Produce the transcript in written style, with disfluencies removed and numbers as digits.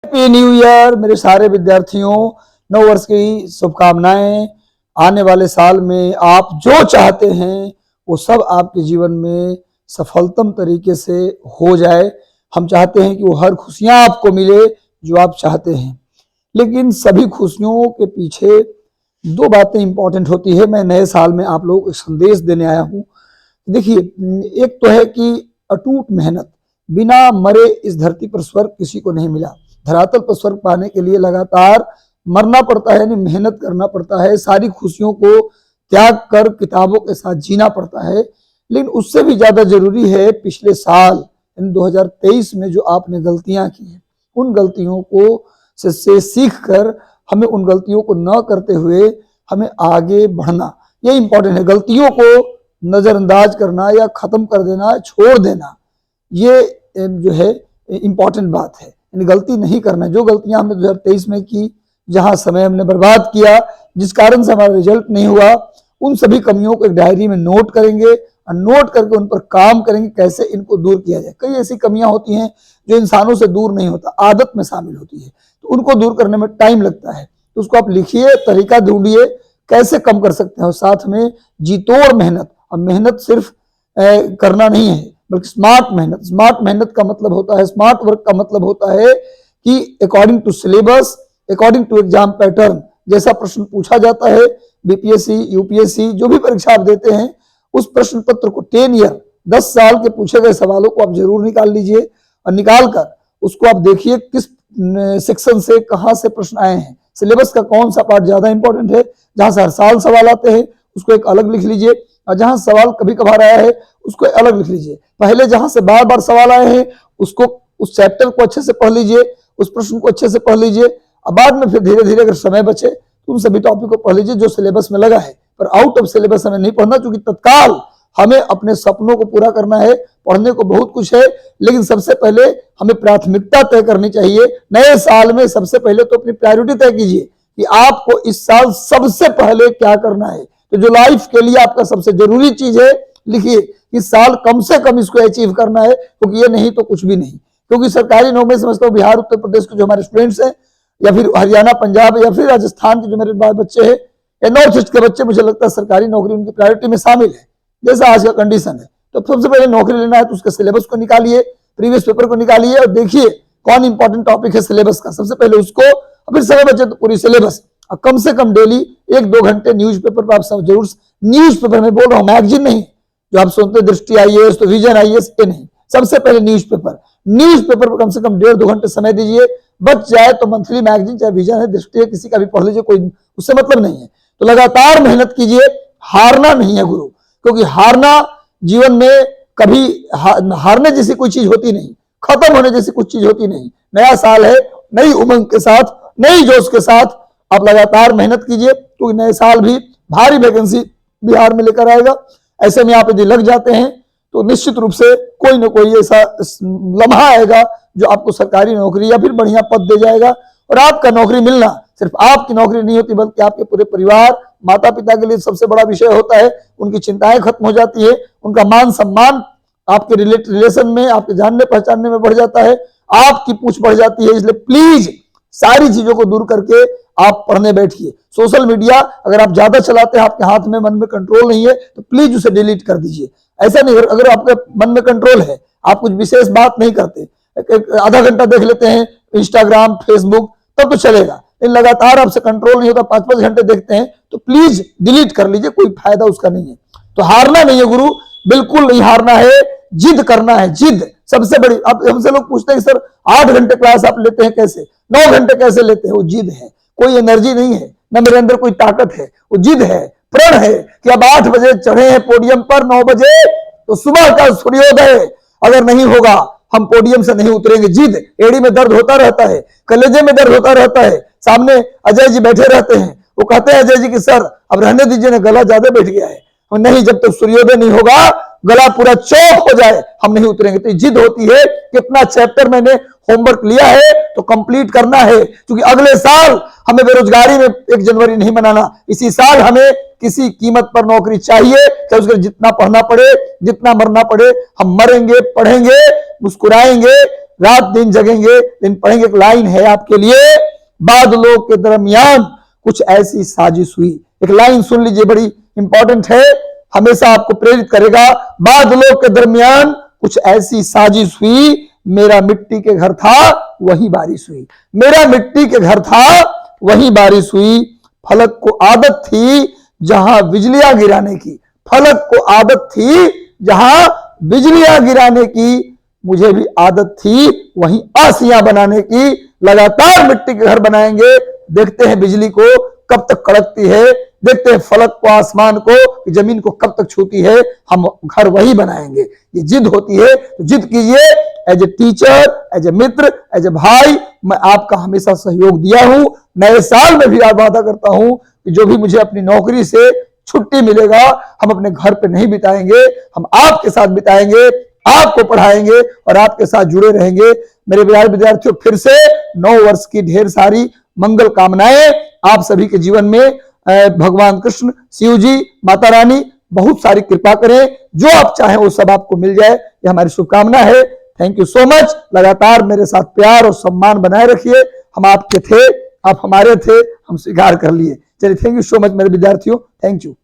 Happy new year मेरे सारे विद्यार्थियों। नव वर्ष की शुभकामनाएं। आने वाले साल में आप जो चाहते हैं वो सब आपके जीवन में सफलतम तरीके से हो जाए। हम चाहते हैं कि वो हर खुशियां आपको मिले जो आप चाहते हैं, लेकिन सभी खुशियों के पीछे दो बातें इंपॉर्टेंट होती है। मैं नए साल में आप लोगों को एक संदेश देने आया हूं। देखिए, एक तो है कि अटूट मेहनत, बिना मरे इस धरती पर स्वर्ग किसी को नहीं मिला। धरातल पर स्वर्ग पाने के लिए लगातार मरना पड़ता है, यानी मेहनत करना पड़ता है, सारी खुशियों को त्याग कर किताबों के साथ जीना पड़ता है। लेकिन उससे भी ज्यादा जरूरी है पिछले साल 2023 में जो आपने गलतियां की हैं, उन गलतियों को से सीख कर हमें उन गलतियों को न करते हुए हमें आगे बढ़ना, ये इंपॉर्टेंट है। गलतियों को नजरअंदाज करना या खत्म कर देना, छोड़ देना, ये जो है इंपॉर्टेंट बात है। गलती नहीं करना। जो गलतियां हमने 2023 में की, जहां समय हमने बर्बाद किया, जिस कारण से हमारा रिजल्ट नहीं हुआ, उन सभी कमियों को एक डायरी में नोट करेंगे और नोट करके उन पर काम करेंगे कैसे इनको दूर किया जाए। कई ऐसी कमियां होती हैं जो इंसानों से दूर नहीं होता, आदत में शामिल होती है, तो उनको दूर करने में टाइम लगता है। तो उसको आप लिखिए, तरीका ढूंढिए कैसे कम कर सकते हैं। और साथ में जीतोड़ मेहनत, और मेहनत सिर्फ करना नहीं है बल्कि स्मार्ट मेहनत। स्मार्ट मेहनत का मतलब होता है, स्मार्ट वर्क का मतलब होता है कि according to syllabus, according to exam pattern, जैसा प्रश्न पूछा जाता है बीपीएससी, यूपीएससी, जो भी परीक्षा आप देते हैं, उस प्रश्न पत्र को 10 ईयर 10 साल के पूछे गए सवालों को आप जरूर निकाल लीजिए और निकाल कर उसको आप देखिए किस सेक्शन से कहां से प्रश्न आए हैं, सिलेबस का कौन सा पार्ट ज्यादा इंपॉर्टेंट है। जहां से हर साल सवाल आते हैं उसको एक अलग लिख लीजिए, और जहां सवाल कभी कभार आया है उसको अलग लिख लीजिए। पहले जहां से बार बार सवाल आए हैं उसको, उस चैप्टर को अच्छे से पढ़ लीजिए, उस प्रश्न को अच्छे से पढ़ लीजिए, और बाद में फिर धीरे धीरे अगर समय बचे तो उन सभी टॉपिक को पढ़ लीजिए जो सिलेबस में लगा है। पर आउट ऑफ सिलेबस हमें नहीं पढ़ना, क्योंकि तत्काल हमें अपने सपनों को पूरा करना है। पढ़ने को बहुत कुछ है, लेकिन सबसे पहले हमें प्राथमिकता तय करनी चाहिए। नए साल में सबसे पहले तो अपनी प्रायोरिटी तय कीजिए कि आपको इस साल सबसे पहले क्या करना है। तो जो लाइफ के लिए आपका सबसे जरूरी चीज है, लिखिए कि साल कम से कम इसको अचीव करना है, क्योंकि ये नहीं तो कुछ भी नहीं। क्योंकि सरकारी नौकरी समझता हूँ बिहार, उत्तर प्रदेश के जो हमारे स्टूडेंट्स हैं, या फिर हरियाणा, पंजाब, या फिर राजस्थान के जो मेरे बच्चे हैं, या नॉर्थ ईस्ट के बच्चे, मुझे लगता है सरकारी नौकरी उनकी प्रायोरिटी में शामिल है, जैसा आज का कंडीशन है। तो सबसे पहले नौकरी लेना है तो उसके सिलेबस को निकालिए, प्रीवियस पेपर को निकालिए और देखिए कौन इंपॉर्टेंट टॉपिक है सिलेबस का, सबसे पहले उसको, और फिर समय बचे तो पूरी सिलेबस। और कम से कम डेली 1-2 घंटे न्यूज़पेपर पर आप सब जरूर, न्यूज़पेपर में बोल रहा हूँ, मैगजीन नहीं, जो आप सुनते दृष्टि IAS तो विजन IAS, ये नहीं, सबसे पहले न्यूज़पेपर पर कम से कम 1.5-2 घंटे समय दीजिए। बच जाए तो मंथली मैगजीन, चाहे विजन है, दृष्टि है, किसी का भी पढ़ लीजिए, कोई उससे मतलब नहीं है। तो लगातार मेहनत कीजिए, हारना नहीं है गुरु, क्योंकि हारना जीवन में कभी हारने जैसी कोई चीज होती नहीं, खत्म होने जैसी कुछ चीज होती नहीं। नया साल है, नई उमंग के साथ, नई जोश के साथ आप लगातार मेहनत कीजिए, क्योंकि नए साल भी भारी वैकेंसी बिहार में लेकर आएगा। ऐसे में आप यदि लग जाते हैं तो निश्चित रूप से कोई ना कोई ऐसा लम्हा आएगा जो आपको सरकारी नौकरी या फिर बढ़िया पद दे जाएगा। और आपका नौकरी मिलना सिर्फ आपकी नौकरी नहीं होती, बल्कि आपके पूरे परिवार, माता पिता के लिए सबसे बड़ा विषय होता है। उनकी चिंताएं खत्म हो जाती है, उनका मान सम्मान आपके रिलेशन में, आपके जानने पहचानने में बढ़ जाता है, आपकी पूछ बढ़ जाती है। इसलिए प्लीज सारी चीजों को दूर करके आप पढ़ने बैठिए। सोशल मीडिया अगर आप ज्यादा चलाते हैं, आपके हाथ में, मन में कंट्रोल नहीं है, तो प्लीज उसे डिलीट कर दीजिए। ऐसा नहीं, अगर आपके मन में कंट्रोल है, आप कुछ विशेष बात नहीं करते, आधा घंटा देख लेते हैं इंस्टाग्राम, फेसबुक, तब तो चलेगा। लेकिन लगातार आपसे कंट्रोल नहीं होता, 5-5 घंटे देखते हैं, तो प्लीज डिलीट कर लीजिए, कोई फायदा उसका नहीं है। तो हारना नहीं है गुरु, बिल्कुल नहीं हारना है, जिद करना है, जिद सबसे बड़ी। अब हमसे लोग पूछते हैं सर 8 घंटे क्लास आप लेते हैं कैसे, 9 घंटे कैसे लेते हैं? वो जिद है, कोई एनर्जी नहीं है, ना मेरे अंदर कोई ताकत है, वो जिद है, प्रण है कि अब 8 बजे चढ़े हैं पोडियम पर, 9 बजे तो सुबह का सूर्योदय अगर नहीं होगा हम पोडियम से नहीं उतरेंगे। जिद, एड़ी में दर्द होता रहता है, कलेजे में दर्द होता रहता है। सामने अजय जी बैठे रहते हैं, वो कहते हैं अजय जी की सर अब रहने दीजिए ना, गला ज्यादा बैठ गया है। और नहीं, जब तक सूर्योदय नहीं होगा, गला पूरा चौक हो जाए, हम नहीं उतरेंगे। तो जिद होती है, कितना चैप्टर मैंने होमवर्क लिया है तो कंप्लीट करना है, क्योंकि अगले साल हमें बेरोजगारी में 1 जनवरी नहीं मनाना। इसी साल हमें किसी कीमत पर नौकरी चाहिए, चाहे उसके जितना पढ़ना पड़े, जितना मरना पड़े, हम मरेंगे, पढ़ेंगे, मुस्कुराएंगे, रात दिन जगेंगे, दिन पढ़ेंगे। एक लाइन है आपके लिए, बादलों के दरमियान कुछ ऐसी साजिश हुई। एक लाइन सुन लीजिए, बड़ी इंपॉर्टेंट है, हमेशा आपको प्रेरित करेगा। बादलों के दरमियान कुछ ऐसी साजिश हुई, मेरा मिट्टी के घर था वही बारिश हुई। मेरा मिट्टी के घर था वही बारिश हुई। फलक को आदत थी जहां बिजलियां गिराने की, फलक को आदत थी जहां बिजलियां गिराने की, मुझे भी आदत थी वहीं आसियां बनाने की। लगातार मिट्टी के घर बनाएंगे, देखते हैं बिजली को कब तक कड़कती है, देखते हैं फलक को, आसमान को, जमीन को कब तक छूती है, हम घर वही बनाएंगे। ये जिद होती है, तो जिद कीजिए। As a teacher, as a मित्र, एज ए भाई, मैं आपका हमेशा सहयोग दिया हूं। नए साल में भी आप वादा करता हूं कि जो भी मुझे अपनी नौकरी से छुट्टी मिलेगा, हम अपने घर पे नहीं बिताएंगे, हम आपके साथ बिताएंगे, आपको पढ़ाएंगे और आपके साथ जुड़े रहेंगे। मेरे प्यारे विद्यार्थियों, फिर से नव वर्ष की ढेर सारी मंगल कामनाएं आप सभी के जीवन में। भगवान कृष्ण, शिव जी, माता रानी बहुत सारी कृपा करें, जो आप चाहें वो सब आपको मिल जाए, ये हमारी शुभकामना है। Thank you so much. लगातार मेरे साथ प्यार और सम्मान बनाए रखिए। हम आपके थे, आप हमारे थे, हम स्वीकार कर लिए। चलिए, थैंक यू सो मच मेरे विद्यार्थियों, थैंक यू।